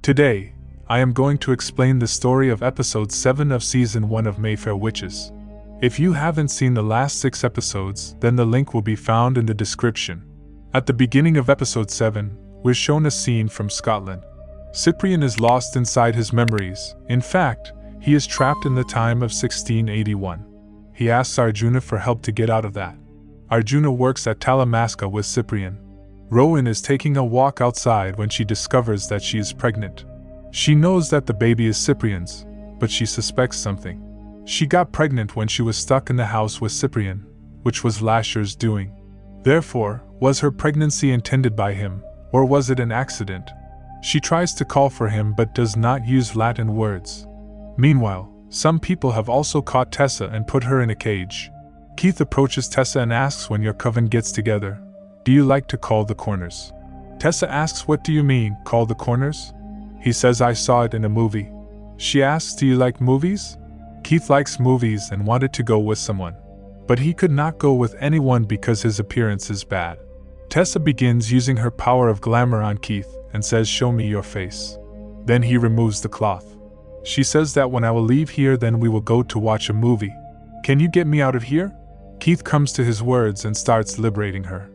Today, I am going to explain the story of episode 7 of season 1 of Mayfair Witches. If you haven't seen the last 6 episodes, then the link will be found in the description. At the beginning of episode 7, we're shown a scene from Scotland. Ciprien is lost inside his memories. In fact, he is trapped in the time of 1681. He asks Arjuna for help to get out of that. Arjuna works at Talamasca with Ciprien. Rowan is taking a walk outside when she discovers that she is pregnant. She knows that the baby is Ciprien's, but she suspects something. She got pregnant when she was stuck in the house with Ciprien, which was Lasher's doing. Therefore, was her pregnancy intended by him, or was it an accident? She tries to call for him but does not use Latin words. Meanwhile, some people have also caught Tessa and put her in a cage. Keith approaches Tessa and asks when your coven gets together, "Do you like to call the corners?" Tessa asks, "What do you mean, call the corners?" He says, "I saw it in a movie." She asks, "Do you like movies?" Keith likes movies and wanted to go with someone. But he could not go with anyone because his appearance is bad. Tessa begins using her power of glamour on Keith and says, "Show me your face." Then he removes the cloth. She says that when I will leave here, then we will go to watch a movie. "Can you get me out of here?" Keith comes to his words and starts liberating her.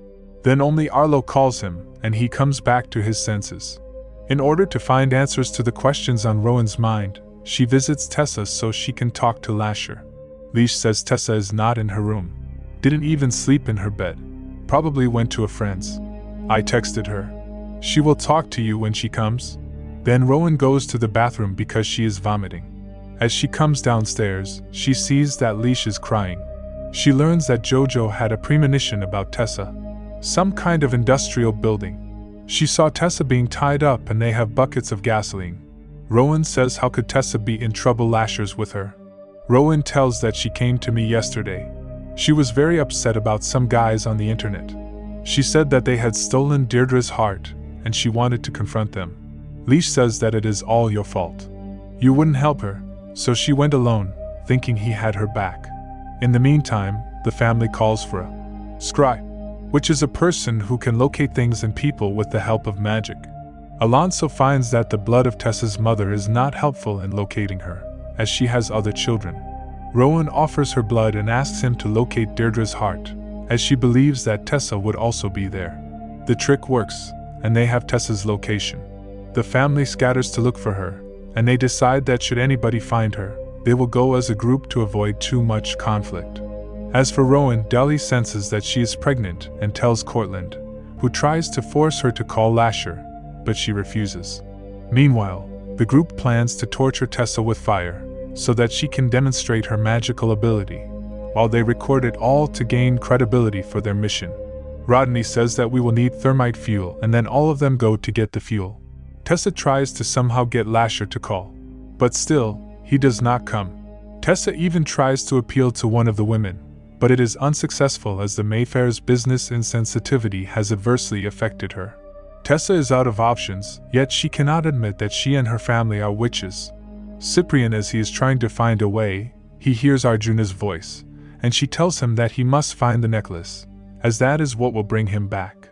Then only Arlo calls him, and he comes back to his senses. In order to find answers to the questions on Rowan's mind, she visits Tessa so she can talk to Lasher. Leash says Tessa is not in her room. Didn't even sleep in her bed. Probably went to a friend's. I texted her. She will talk to you when she comes. Then Rowan goes to the bathroom because she is vomiting. As she comes downstairs, she sees that Leash is crying. She learns that Jojo had a premonition about Tessa. Some kind of industrial building. She saw Tessa being tied up and they have buckets of gasoline. Rowan says, "How could Tessa be in trouble?" Lasher's with her. Rowan tells that she came to me yesterday. She was very upset about some guys on the internet. She said that they had stolen Deirdre's heart, and she wanted to confront them. Leash says that it is all your fault. You wouldn't help her, so she went alone, thinking he had her back. In the meantime, the family calls for a scry, which is a person who can locate things and people with the help of magic. Alonso finds that the blood of Tessa's mother is not helpful in locating her, as she has other children. Rowan offers her blood and asks him to locate Deirdre's heart, as she believes that Tessa would also be there. The trick works, and they have Tessa's location. The family scatters to look for her, and they decide that should anybody find her, they will go as a group to avoid too much conflict. As for Rowan, Deli senses that she is pregnant and tells Cortland, who tries to force her to call Lasher, but she refuses. Meanwhile, the group plans to torture Tessa with fire, so that she can demonstrate her magical ability, while they record it all to gain credibility for their mission. Rodney says that we will need thermite fuel, and then all of them go to get the fuel. Tessa tries to somehow get Lasher to call, but still, he does not come. Tessa even tries to appeal to one of the women, but it is unsuccessful as the Mayfair's business insensitivity has adversely affected her. Tessa is out of options, yet she cannot admit that she and her family are witches. Ciprien, as he is trying to find a way, he hears Arjuna's voice, and she tells him that he must find the necklace, as that is what will bring him back.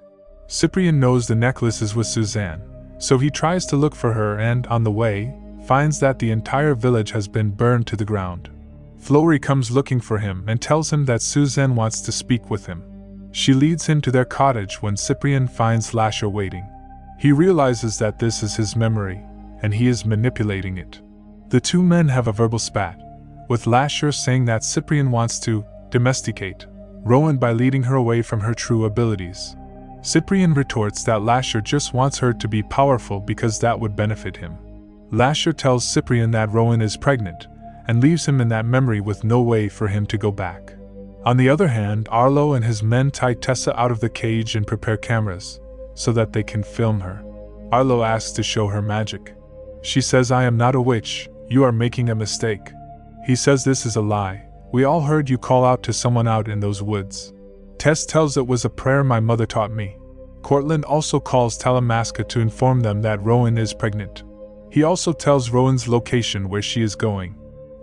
Ciprien knows the necklace is with Suzanne, so he tries to look for her and, on the way, finds that the entire village has been burned to the ground. Flory comes looking for him and tells him that Suzanne wants to speak with him. She leads him to their cottage when Ciprien finds Lasher waiting. He realizes that this is his memory, and he is manipulating it. The two men have a verbal spat, with Lasher saying that Ciprien wants to domesticate Rowan by leading her away from her true abilities. Ciprien retorts that Lasher just wants her to be powerful because that would benefit him. Lasher tells Ciprien that Rowan is pregnant, and leaves him in that memory with no way for him to go back. On the other hand, Arlo and his men tie Tessa out of the cage and prepare cameras, so that they can film her. Arlo asks to show her magic. She says, "I am not a witch, you are making a mistake." He says this is a lie, "We all heard you call out to someone out in those woods." Tess tells it was a prayer my mother taught me. Cortland also calls Talamasca to inform them that Rowan is pregnant. He also tells Rowan's location where she is going.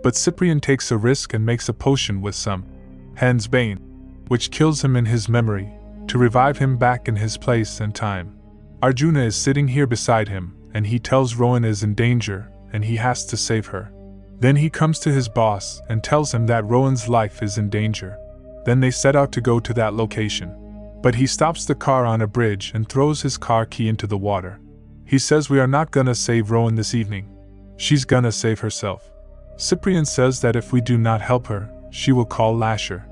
But Ciprien takes a risk and makes a potion with some Henbane, which kills him in his memory, to revive him back in his place and time. Arjuna is sitting here beside him, and he tells Rowan is in danger and he has to save her. Then he comes to his boss and tells him that Rowan's life is in danger. Then they set out to go to that location. But he stops the car on a bridge and throws his car key into the water. He says we are not gonna save Rowan this evening. She's gonna save herself. Ciprien says that if we do not help her, she will call Lasher.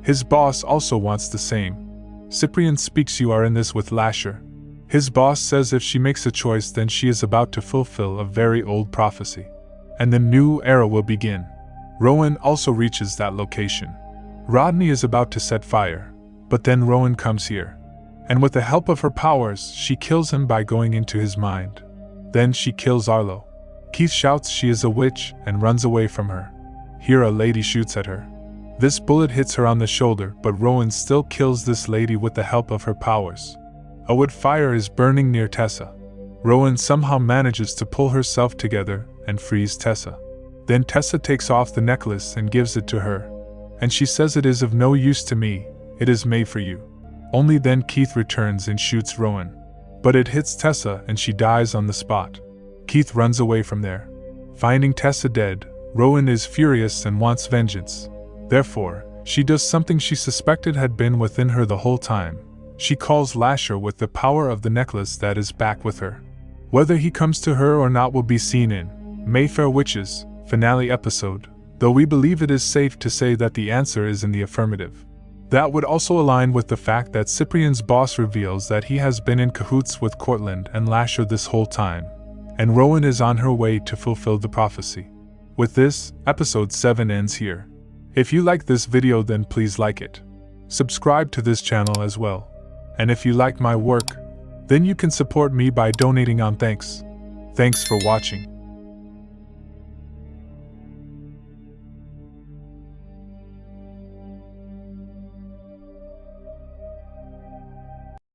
His boss also wants the same. Ciprien speaks you are in this with Lasher. His boss says if she makes a choice then she is about to fulfill a very old prophecy. And the new era will begin. Rowan also reaches that location. Rodney is about to set fire, but then Rowan comes here. And with the help of her powers, she kills him by going into his mind. Then she kills Arlo. Keith shouts she is a witch and runs away from her. Here a lady shoots at her. This bullet hits her on the shoulder, but Rowan still kills this lady with the help of her powers. A wood fire is burning near Tessa. Rowan somehow manages to pull herself together and frees Tessa. Then Tessa takes off the necklace and gives it to her. And she says it is of no use to me, it is made for you. Only then Keith returns and shoots Rowan. But it hits Tessa and she dies on the spot. Keith runs away from there. Finding Tessa dead, Rowan is furious and wants vengeance. Therefore, she does something she suspected had been within her the whole time. She calls Lasher with the power of the necklace that is back with her. Whether he comes to her or not will be seen in Mayfair Witches, finale episode, though we believe it is safe to say that the answer is in the affirmative. That would also align with the fact that Ciprien's boss reveals that he has been in cahoots with Cortland and Lasher this whole time, and Rowan is on her way to fulfill the prophecy. With this, episode 7 ends here. If you like this video then please like it. Subscribe to this channel as well. And if you like my work, then you can support me by donating on Thanks. Thanks for watching.